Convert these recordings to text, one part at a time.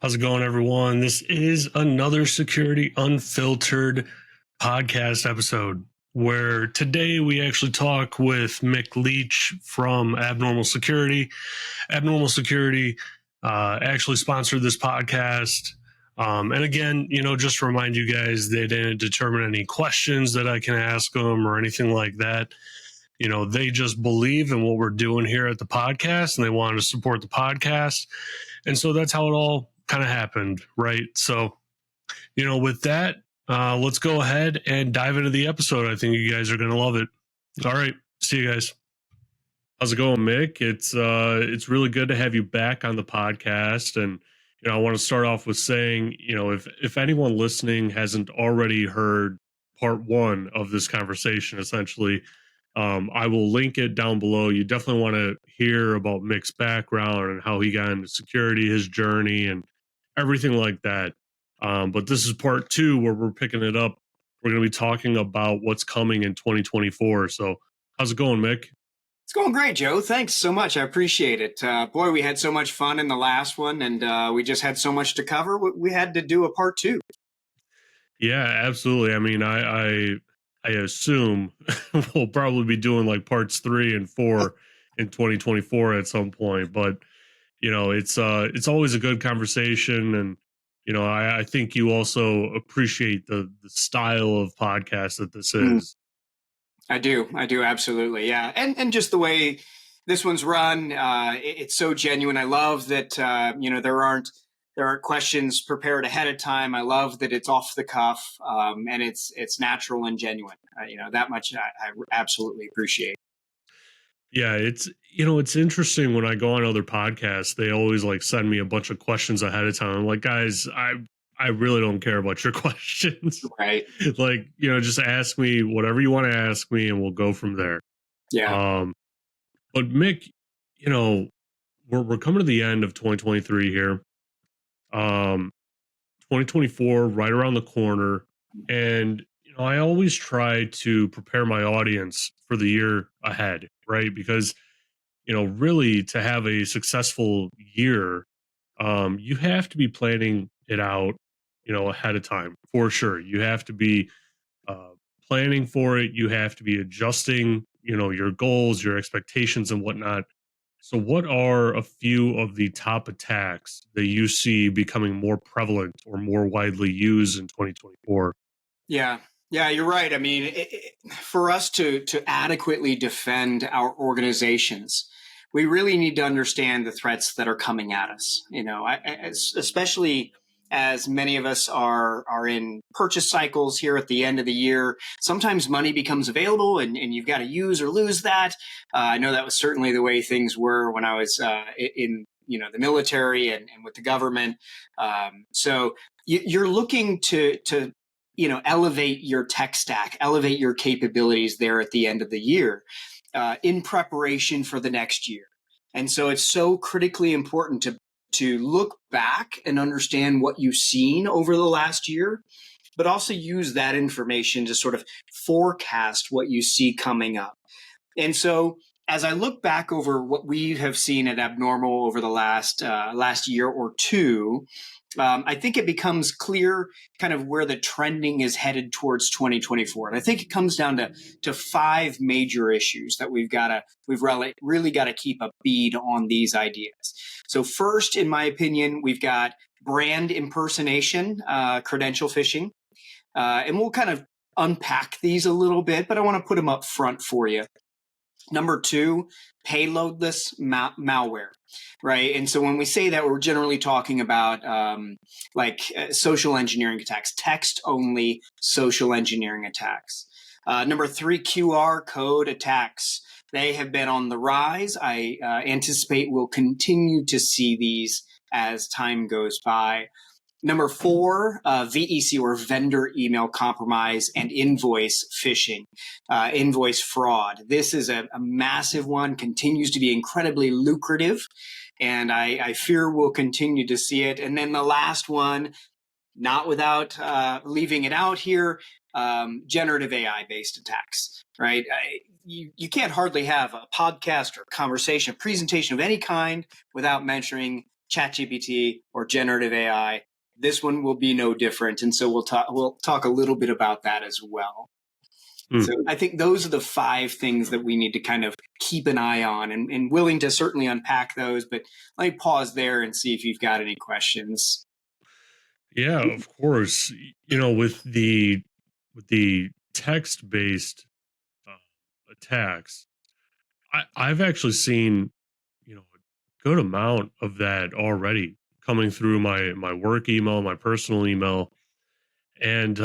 How's it going, everyone? This is another Security Unfiltered podcast episode where today we actually talk with Mick Leach from Abnormal Security. Abnormal Security actually sponsored this podcast. And again, just to remind you guys, they didn't determine any questions that I can ask them or anything like that. They just believe in what we're doing here at the podcast and they wanted to support the podcast. And so that's how it all kind of happened, right? So, with that, let's go ahead and dive into the episode. I think you guys are going to love it. All right. See you guys. How's it going, Mick? It's really good to have you back on the podcast. And, I want to start off with saying, if anyone listening hasn't already heard part one of this conversation, essentially, I will link it down below. You definitely want to hear about Mick's background and how he got into security, his journey, and everything like that. But this is part two where we're picking it up. We're going to be talking about what's coming in 2024. So how's it going, Mick? It's going great, Joe. Thanks so much. I appreciate it. Boy, we had so much fun in the last one, and we just had so much to cover. We had to do a part two. Yeah, absolutely. I mean, I assume we'll probably be doing like parts 3 and 4 in 2024 at some point. But it's always a good conversation, and I think you also appreciate the style of podcast that this is. I do absolutely, yeah, and just the way this one's run, it's so genuine. I love that there aren't questions prepared ahead of time. I love that it's off the cuff, and it's natural and genuine. That much I absolutely appreciate. Yeah, it's interesting when I go on other podcasts, they always like send me a bunch of questions ahead of time. I'm like, guys, I really don't care about your questions. Right. Like, just ask me whatever you want to ask me and we'll go from there. Yeah. But Mick, we're coming to the end of 2023 here. 2024 right around the corner, and I always try to prepare my audience for the year ahead, right? Because really to have a successful year, you have to be planning it out ahead of time, for sure. You have to be planning for it. You have to be adjusting your goals, your expectations, and whatnot. So what are a few of the top attacks that you see becoming more prevalent or more widely used in 2024? Yeah, you're right. I mean, for us to adequately defend our organizations, we really need to understand the threats that are coming at us. Especially as many of us are in purchase cycles here at the end of the year. Sometimes money becomes available and you've got to use or lose that. I know that was certainly the way things were when I was in the military and with the government. So you're looking to elevate your tech stack, elevate your capabilities there at the end of the year in preparation for the next year. And so it's so critically important to look back and understand what you've seen over the last year, but also use that information to sort of forecast what you see coming up. And so as I look back over what we have seen at Abnormal over the last year or two, I think it becomes clear kind of where the trending is headed towards 2024. And I think it comes down to 5 major issues that we've really got to keep a bead on these ideas. So first, in my opinion, we've got brand impersonation, credential phishing. And we'll kind of unpack these a little bit, but I want to put them up front for you. Number 2, payloadless malware, right? And so when we say that, we're generally talking about social engineering attacks, text-only social engineering attacks. Number 3, QR code attacks. They have been on the rise. I anticipate we'll continue to see these as time goes by. Number 4, VEC or vendor email compromise and invoice phishing, invoice fraud. This is a massive one, continues to be incredibly lucrative, and I fear we'll continue to see it. And then the last one, not without leaving it out here, generative AI-based attacks, right? You can't hardly have a podcast or conversation, a presentation of any kind without mentioning ChatGPT or generative AI. This one will be no different. And so we'll talk a little bit about that as well. So I think those are the 5 things that we need to kind of keep an eye on, and willing to certainly unpack those. But let me pause there and see if you've got any questions. Yeah, of course. With the text based attacks, I've actually seen a good amount of that already coming through my work email, my personal email, and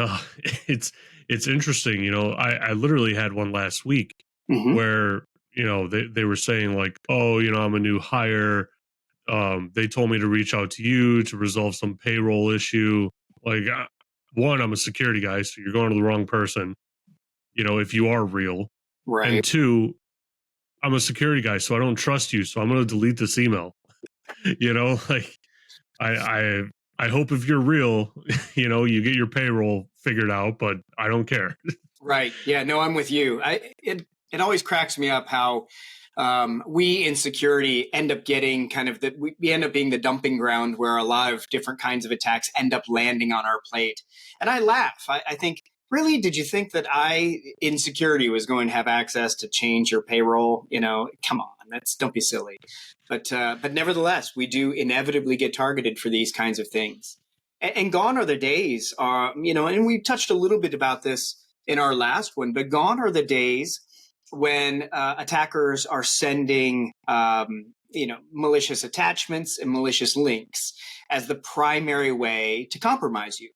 it's it's interesting. I literally had one last week Mm-hmm. where they were saying like, oh, I'm a new hire. They told me to reach out to you to resolve some payroll issue. Like, one, I'm a security guy, so you're going to the wrong person. If you are real, Right. and two, I'm a security guy, so I don't trust you. So I'm going to delete this email. Like I, I, I hope if you're real, you get your payroll figured out, but I don't care. Right. Yeah. No, I'm with you. It always cracks me up how we in security end up getting kind of we end up being the dumping ground where a lot of different kinds of attacks end up landing on our plate. And I laugh. I think, really, did you think that I in security was going to have access to change your payroll? Come on, don't be silly. But nevertheless, we do inevitably get targeted for these kinds of things. And gone are the days, and we touched a little bit about this in our last one, but gone are the days when attackers are sending, malicious attachments and malicious links as the primary way to compromise you.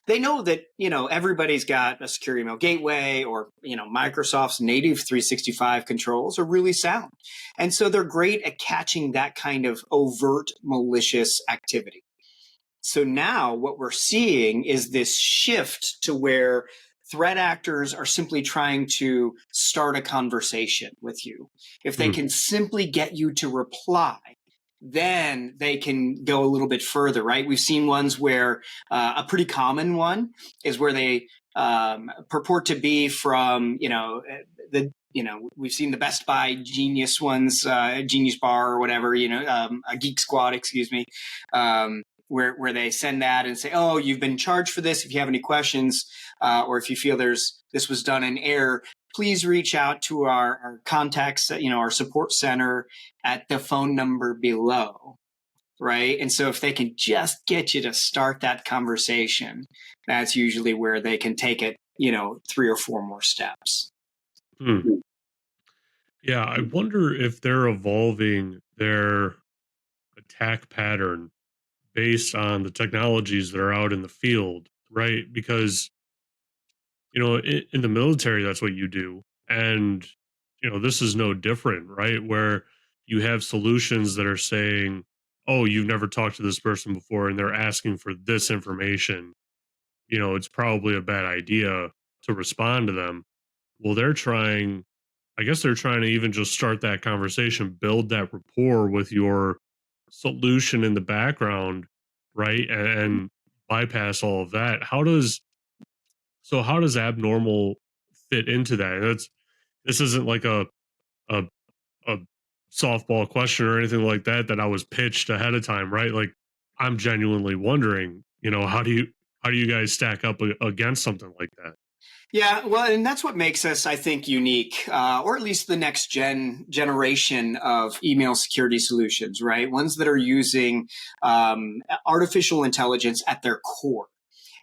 They know that, everybody's got a secure email gateway, or, Microsoft's native 365 controls are really sound. And so they're great at catching that kind of overt malicious activity. So now what we're seeing is this shift to where threat actors are simply trying to start a conversation with you. If they can simply get you to reply, then they can go a little bit further, right? We've seen ones where a pretty common one is where they purport to be from, we've seen the Best Buy Genius ones, Genius Bar or whatever, a Geek Squad, excuse me. Where they send that and say, oh, you've been charged for this. If you have any questions, or if you feel this was done in error, please reach out to our contacts, our support center at the phone number below. Right. And so if they can just get you to start that conversation, that's usually where they can take it, 3 or 4 more steps. Yeah, I wonder if they're evolving their attack pattern based on the technologies that are out in the field, right? Because, in the military, that's what you do. And, this is no different, right? Where you have solutions that are saying, oh, you've never talked to this person before, and they're asking for this information. It's probably a bad idea to respond to them. Well, I guess they're trying to even just start that conversation, build that rapport with your solution in the background, right? And bypass all of that. How does abnormal fit into that? This isn't like a a softball question or anything like that I was pitched ahead of time, right? Like, I'm genuinely wondering, how do you guys stack up against something like that? Yeah, well, and that's what makes us, I think, unique, or at least the next generation of email security solutions, right? Ones that are using artificial intelligence at their core.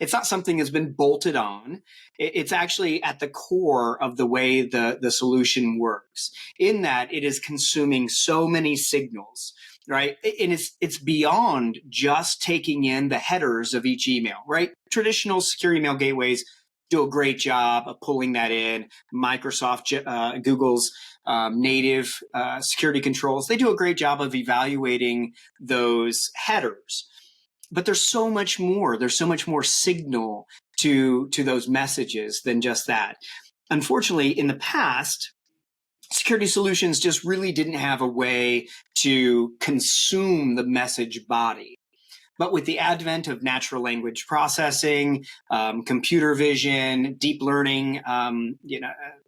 It's not something that's been bolted on. It's actually at the core of the way the solution works, in that it is consuming so many signals, right? And it's beyond just taking in the headers of each email, right? Traditional secure email gateways do a great job of pulling that in. Microsoft, Google's native security controls, they do a great job of evaluating those headers. But there's so much more. There's so much more signal to those messages than just that. Unfortunately, in the past, security solutions just really didn't have a way to consume the message body. But with the advent of natural language processing, computer vision, deep learning,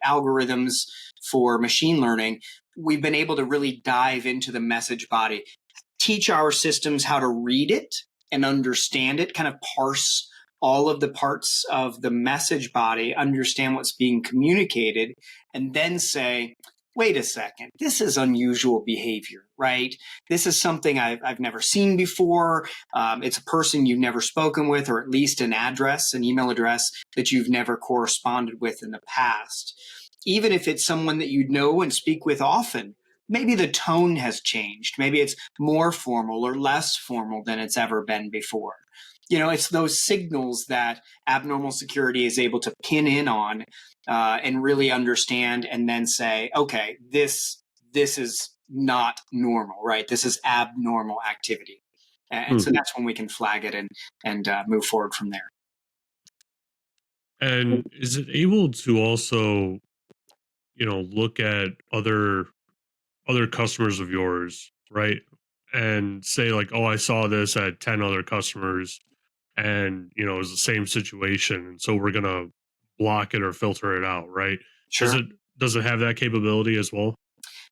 algorithms for machine learning, we've been able to really dive into the message body, teach our systems how to read it and understand it, kind of parse all of the parts of the message body, understand what's being communicated, and then say, wait a second, this is unusual behavior, right? This is something I've never seen before. It's a person you've never spoken with, or at least an address, an email address that you've never corresponded with in the past. Even if it's someone that you know and speak with often, maybe the tone has changed. Maybe it's more formal or less formal than it's ever been before. It's those signals that abnormal security is able to pin in on and really understand, and then say, okay, this is not normal, right? This is abnormal activity. And so that's when we can flag it and move forward from there. And is it able to also, look at other customers of yours, right? And say like, oh, I saw this at 10 other customers and, it was the same situation. And so we're going to block it or filter it out, right? Sure. Does it have that capability as well?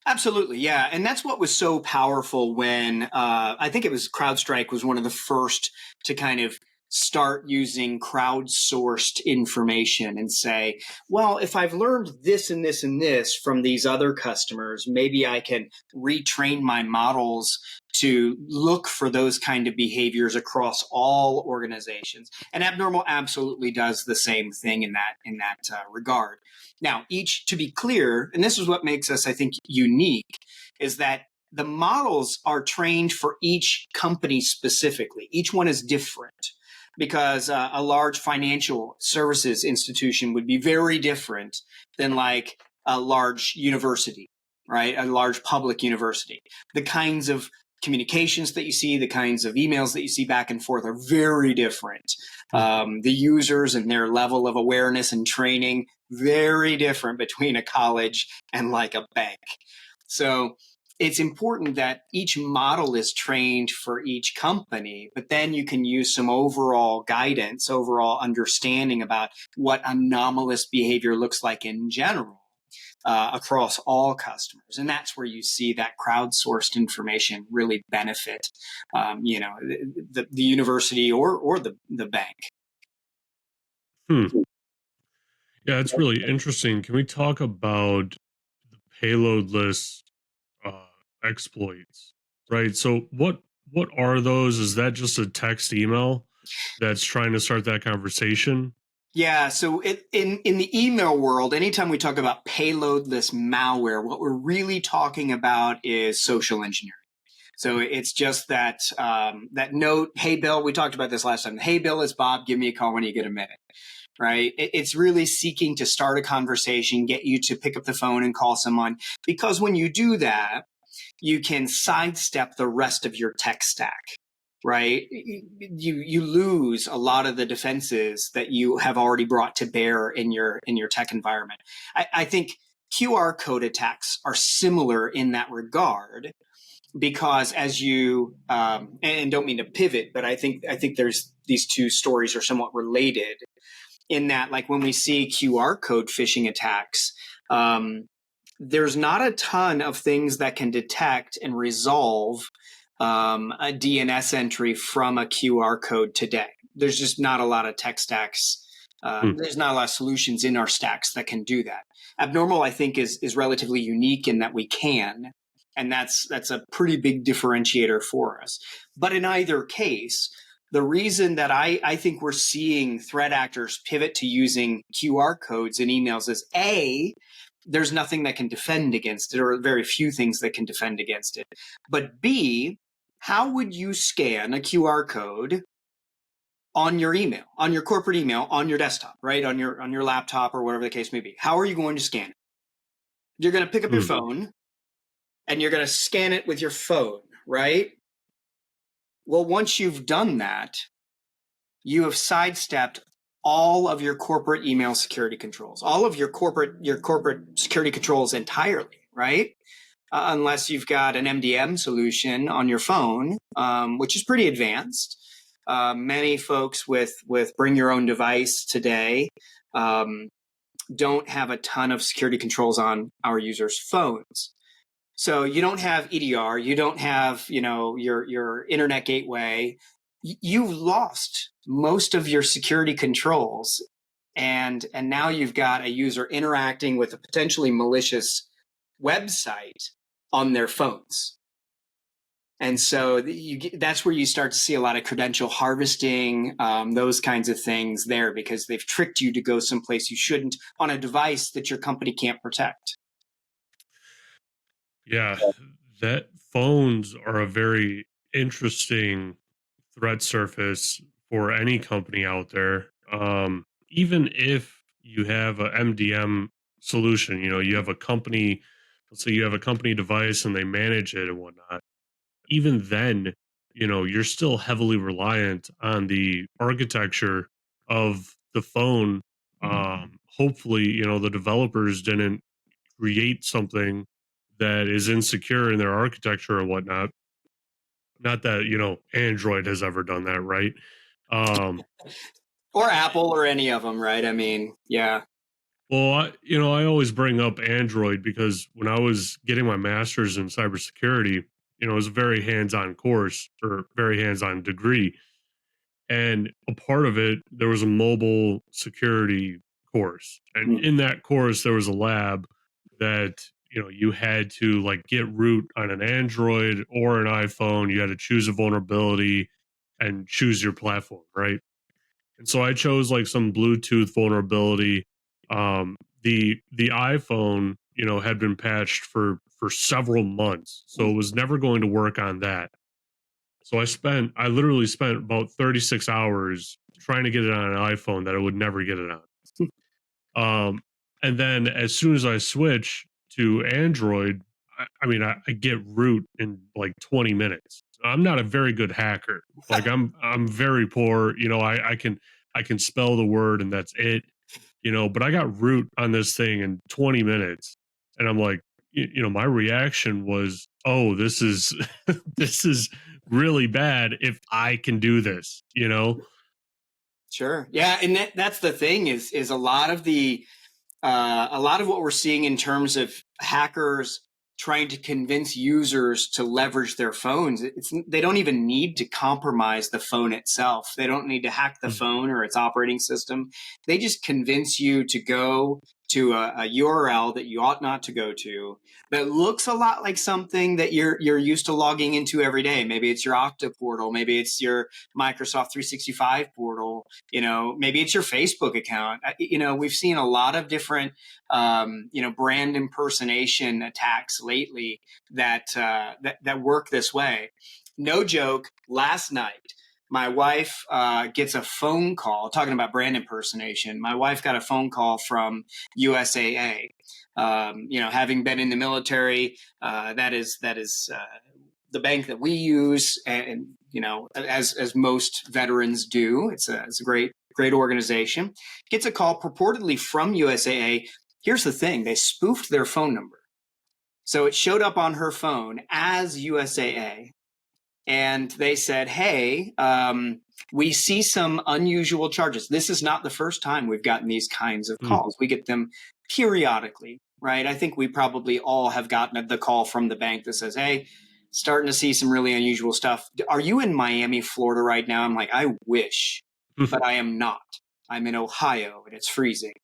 Absolutely, yeah. And that's what was so powerful when I think it was CrowdStrike was one of the first to kind of start using crowdsourced information and say, well, if I've learned this and this and this from these other customers, maybe I can retrain my models to look for those kind of behaviors across all organizations. And Abnormal absolutely does the same thing in that regard. Now, to be clear, and this is what makes us, I think, unique, is that the models are trained for each company specifically. Each one is different, because a large financial services institution would be very different than like a large university, right? A large public university. The kinds of communications that you see, the kinds of emails that you see back and forth are very different. The users and their level of awareness and training, very different between a college and like a bank. So it's important that each model is trained for each company, but then you can use some overall guidance, overall understanding about what anomalous behavior looks like in general across all customers. And that's where you see that crowdsourced information really benefit, the university or the bank. Yeah, it's really interesting. Can we talk about the payloadless uh, exploits? Right. So what are those? Is that just a text email that's trying to start that conversation? Yeah, so in the email world, anytime we talk about payloadless malware, what we're really talking about is social engineering. So it's just that that note, hey Bill, we talked about this last time. Hey Bill, it's Bob. Give me a call when you get a minute. Right? It's really seeking to start a conversation, get you to pick up the phone and call someone, because when you do that, you can sidestep the rest of your tech stack. Right? You lose a lot of the defenses that you have already brought to bear in your tech environment. I think QR code attacks are similar in that regard, because as you and don't mean to pivot, but I think there's these two stories are somewhat related, in that, like, when we see QR code phishing attacks, there's not a ton of things that can detect and resolve a DNS entry from a QR code today. There's just not a lot of tech stacks. There's not a lot of solutions in our stacks that can do that. Abnormal, I think, is relatively unique in that we can, and that's a pretty big differentiator for us. But in either case, the reason that I think we're seeing threat actors pivot to using QR codes in emails is A, there's nothing that can defend against it, or very few things that can defend against it. But B, how would you scan a QR code on your email, on your corporate email, on your desktop, right? On your laptop or whatever the case may be? How are you going to scan it? You're going to pick up your phone and you're going to scan it with your phone, right? Well, once you've done that, you have sidestepped all of your corporate email security controls, all of your corporate security controls entirely, right? Unless you've got an MDM solution on your phone, which is pretty advanced. Many folks with bring your own device today don't have a ton of security controls on our users' phones. So you don't have EDR, you don't have, your internet gateway. You've lost most of your security controls, and now you've got a user interacting with a potentially malicious website on their phones. And so that's where you start to see a lot of credential harvesting, those kinds of things there, because they've tricked you to go someplace you shouldn't on a device that your company can't protect. Yeah, that phones are a very interesting threat surface for any company out there. Even if you have a MDM solution, you have a company, let's say you have a company device and they manage it and whatnot. Even then, you're still heavily reliant on the architecture of the phone. Hopefully, the developers didn't create something that is insecure in their architecture and whatnot. Not that, Android has ever done that, right? Um, Or Apple or any of them, right? I mean, yeah. well, I always bring up Android because when I was getting my master's in cybersecurity, it was a very hands-on course or very hands-on degree. And a part of it, there was a mobile security course. And in that course, there was a lab that, you had to like get root on an Android or an iPhone. You had to choose a vulnerability and choose your platform, right? And so I chose like some Bluetooth vulnerability. The iPhone, had been patched for several months, so it was never going to work on that. So I literally spent about 36 hours trying to get it on an iPhone that I would never get it on. And then as soon as I switch to Android, I get root in like 20 minutes. I'm not a very good hacker. Like I'm very poor. I can spell the word and that's it. But I got root on this thing in 20 minutes, and I'm like, my reaction was, oh, this is this is really bad. If I can do this. Sure. Yeah, and that's the thing is a lot of what we're seeing in terms of hackers trying to convince users to leverage their phones. They don't even need to compromise the phone itself. They don't need to hack the phone or its operating system. They just convince you to go to a URL that you ought not to go to, that looks a lot like something that you're used to logging into every day. Maybe it's your Okta portal, maybe it's your Microsoft 365 portal, maybe it's your Facebook account. We've seen a lot of different brand impersonation attacks lately that work this way. No joke. Last night, my wife gets a phone call talking about brand impersonation. My wife got a phone call from USAA. Having been in the military, that is the bank that we use, and as most veterans do. It's a great organization. Gets a call purportedly from USAA. Here's the thing: they spoofed their phone number, so it showed up on her phone as USAA. And they said, hey, we see some unusual charges. This is not the first time we've gotten these kinds of calls. We get them periodically, right? I think we probably all have gotten the call from the bank that says, hey, starting to see some really unusual stuff. Are you in Miami, Florida right now? I'm like, I wish, but I am not. I'm in Ohio and it's freezing.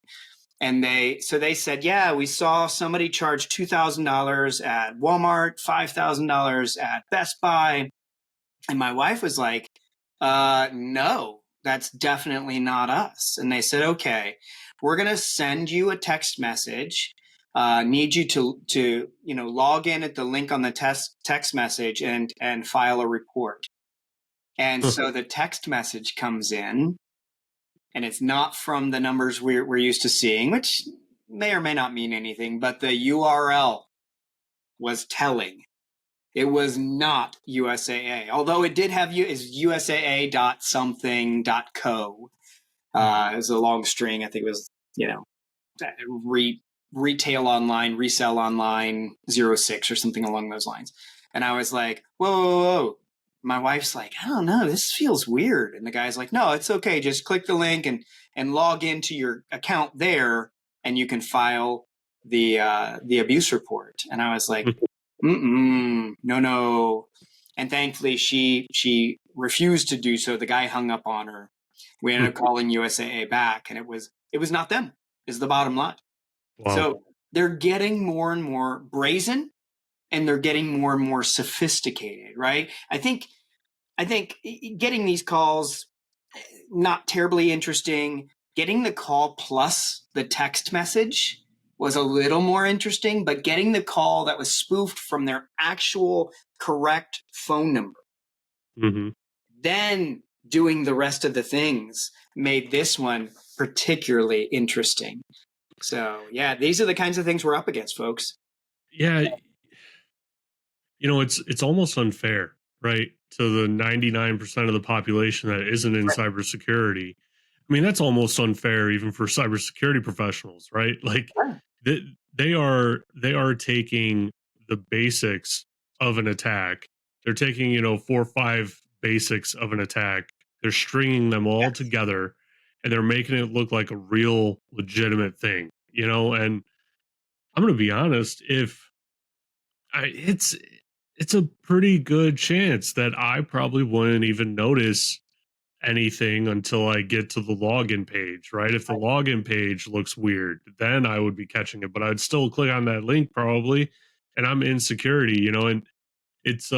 And they said, yeah, we saw somebody charge $2,000 at Walmart, $5,000 at Best Buy. And my wife was like, no, that's definitely not us. And they said, okay, we're going to send you a text message. Need you to log in at the link on the text message and file a report. And so the text message comes in, and it's not from the numbers we're used to seeing, which may or may not mean anything, but the URL was telling. It was not USAA, although it did have is USAA.something.co. It was a long string. I think it was, retail online, resell online 06 or something along those lines. And I was like, whoa, whoa, whoa. My wife's like, I don't know, this feels weird. And the guy's like, no, it's okay. Just click the link and log into your account there, and you can file the abuse report. And I was like, Mm-mm, no. And thankfully, she refused to do so. The guy hung up on her. We ended up calling USAA back, and it was not them. Is the bottom line. Wow. So they're getting more and more brazen, and they're getting more and more sophisticated, right? I think getting these calls not terribly interesting. Getting the call plus the text message was a little more interesting, but getting the call that was spoofed from their actual correct phone number, Hmm. then doing the rest of the things made this one particularly interesting. So, yeah, these are the kinds of things we're up against, folks. Yeah, it's almost unfair, right? To the 99% of the population that isn't in cybersecurity. I mean, that's almost unfair even for cybersecurity professionals, right? Like Right. they, they are taking the basics of an attack. They're taking, 4 or 5 basics of an attack. They're stringing them all Yes. together and they're making it look like a real legitimate thing, and I'm going to be honest, if it's a pretty good chance that I probably wouldn't even notice anything until I get to the login page, right? If the login page looks weird, then I would be catching it, but I'd still click on that link probably, and I'm in security, and it's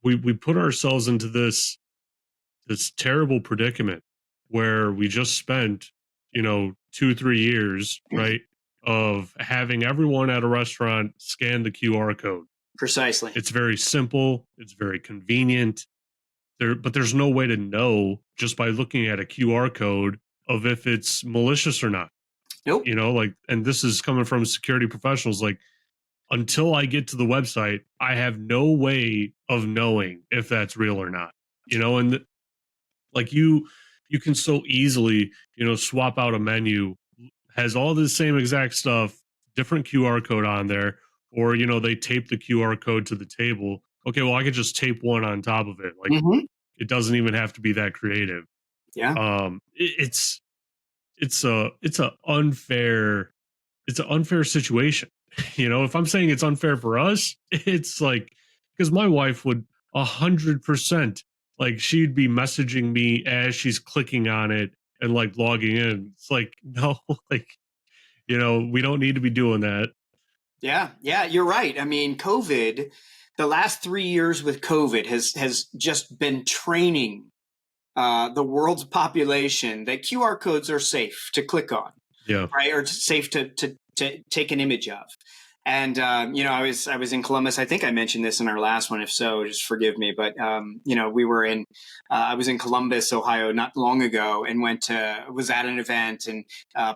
we put ourselves into this terrible predicament where we just spent, 2 3 years, right, of having everyone at a restaurant scan the QR code. Precisely. It's very simple, it's very convenient. But there's no way to know just by looking at a QR code of if it's malicious or not. Nope. Like, and this is coming from security professionals. Like, until I get to the website, I have no way of knowing if that's real or not. And like you can so easily, swap out a menu, has all the same exact stuff, different QR code on there, or they tape the QR code to the table. Okay, well, I could just tape one on top of it. Like, Mm-hmm. it doesn't even have to be that creative. Yeah. It's an unfair situation. If I'm saying it's unfair for us, it's like, because my wife would 100%, like, she'd be messaging me as she's clicking on it and like logging in. It's like, no, like, we don't need to be doing that. Yeah, you're right. I mean, COVID, the last 3 years with COVID has just been training the world's population that QR codes are safe to click on, Yeah. right, or safe to take an image of. And I was in Columbus. I think I mentioned this in our last one. If so, just forgive me. But we were in. I was in Columbus, Ohio, not long ago, and was at an event and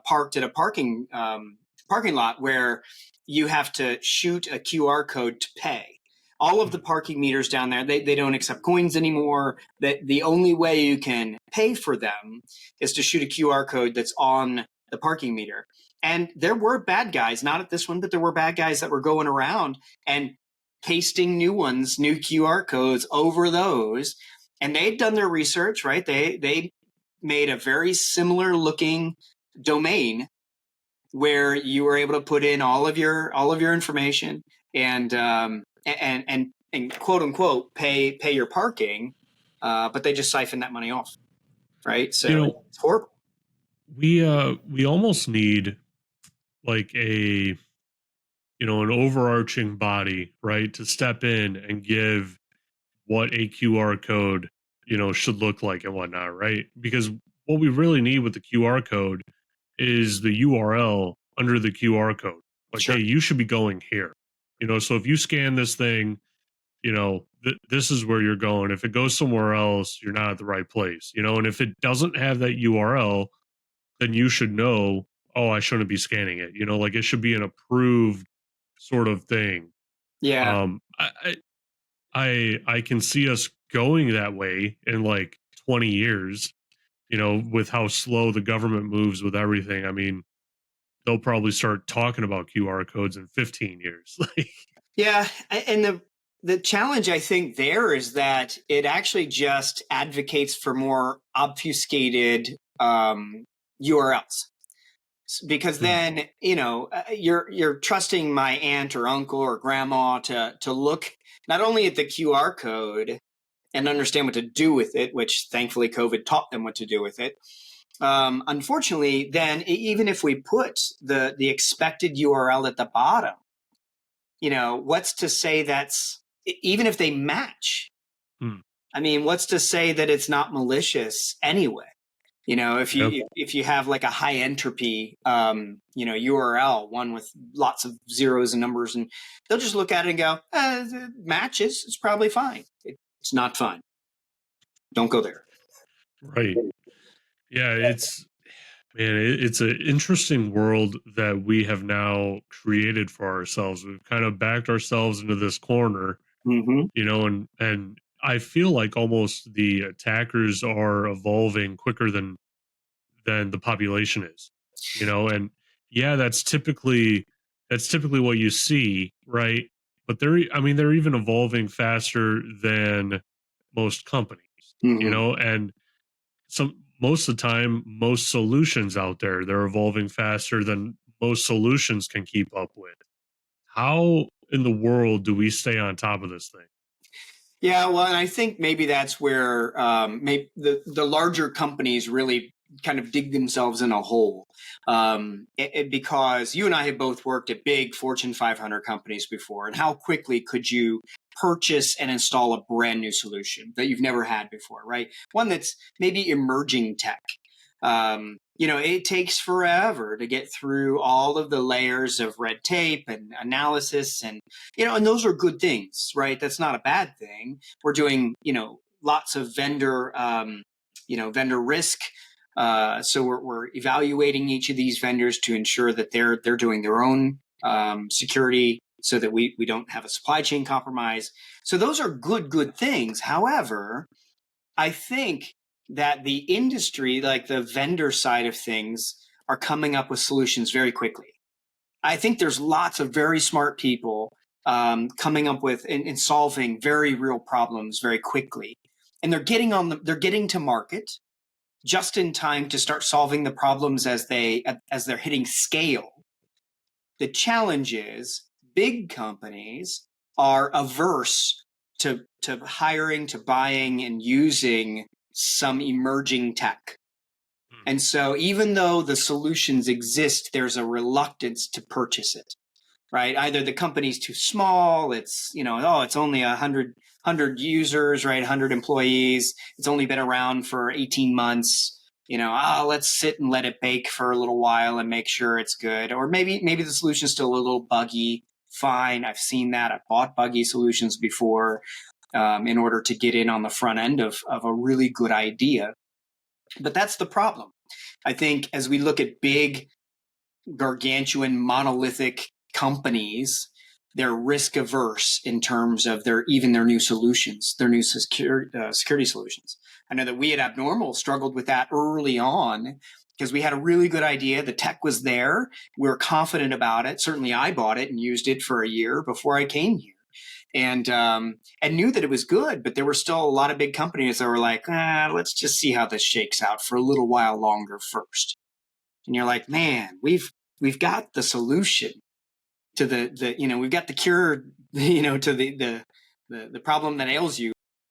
parked at a parking lot where you have to shoot a QR code to pay. All of the parking meters down there, they don't accept coins anymore. That the only way you can pay for them is to shoot a QR code that's on the parking meter. And there were bad guys, not at this one, but there were bad guys that were going around and pasting new QR codes over those. And they'd done their research, right? They made a very similar looking domain where you were able to put in all of your information and quote unquote pay your parking, but they just siphon that money off, right? You So know, it's horrible. we almost need like an overarching body, right, to step in and give what a QR code, should look like and whatnot, right? Because what we really need with the QR code is the URL under the QR code. Like, hey, Sure. you should be going here. So if you scan this thing, this is where you're going. If it goes somewhere else, you're not at the right place. And if it doesn't have that URL, then you should know, oh, I shouldn't be scanning it. Like, it should be an approved sort of thing. Yeah. I can see us going that way in like 20 years, with how slow the government moves with everything. I mean, they'll probably start talking about QR codes in 15 years. Like, Yeah, and the challenge I think there is that it actually just advocates for more obfuscated URLs. because Hmm. then you're trusting my aunt or uncle or grandma to look not only at the QR code and understand what to do with it, which thankfully COVID taught them what to do with it. Unfortunately, then even if we put the expected URL at the bottom, what's to say that's even if they match? Hmm. I mean, what's to say that it's not malicious anyway? Yep. If you have like a high entropy, URL, one with lots of zeros and numbers, and they'll just look at it and go, it matches. It's probably fine. It's not fine. Don't go there. Right. Yeah. It's an interesting world that we have now created for ourselves. We've kind of backed ourselves into this corner, Mm-hmm. and I feel like almost the attackers are evolving quicker than the population is, and yeah, that's typically what you see, right? But they're even evolving faster than most companies, Mm-hmm. and some most of the time, most solutions out there, they're evolving faster than most solutions can keep up with. How in the world do we stay on top of this thing? Yeah, well, and I think maybe that's where maybe the larger companies really kind of dig themselves in a hole, because you and I have both worked at big Fortune 500 companies before, and how quickly could you purchase and install a brand new solution that you've never had before, right? One that's maybe emerging tech. It takes forever to get through all of the layers of red tape and analysis, and those are good things, right? That's not a bad thing. We're doing, lots of vendor risk. So we're evaluating each of these vendors to ensure that they're doing their own security, so that we don't have a supply chain compromise. So those are good things. However, I think that the industry, like the vendor side of things, are coming up with solutions very quickly. I think there's lots of very smart people coming up with and solving very real problems very quickly, and they're getting to market just in time to start solving the problems as they're hitting scale. The challenge is big companies are averse to hiring, to buying, and using some emerging tech. Hmm. And so even though the solutions exist, there's a reluctance to purchase it, right? Either the company's too small, it's only 100 users, right? 100 employees. It's only been around for 18 months. Let's sit and let it bake for a little while and make sure it's good. Or maybe the solution's still a little buggy. Fine. I've seen that. I've bought buggy solutions before, in order to get in on the front end of a really good idea. But that's the problem. I think as we look at big, gargantuan, monolithic companies, they're risk averse in terms of their new solutions, their new security solutions. I know that we at Abnormal struggled with that early on because we had a really good idea. The tech was there. We were confident about it. Certainly I bought it and used it for a year before I came here. And knew that it was good, but there were still a lot of big companies that were like, let's just see how this shakes out for a little while longer first. And you're like, man, we've got the solution to we've got the cure, to the problem that ails you.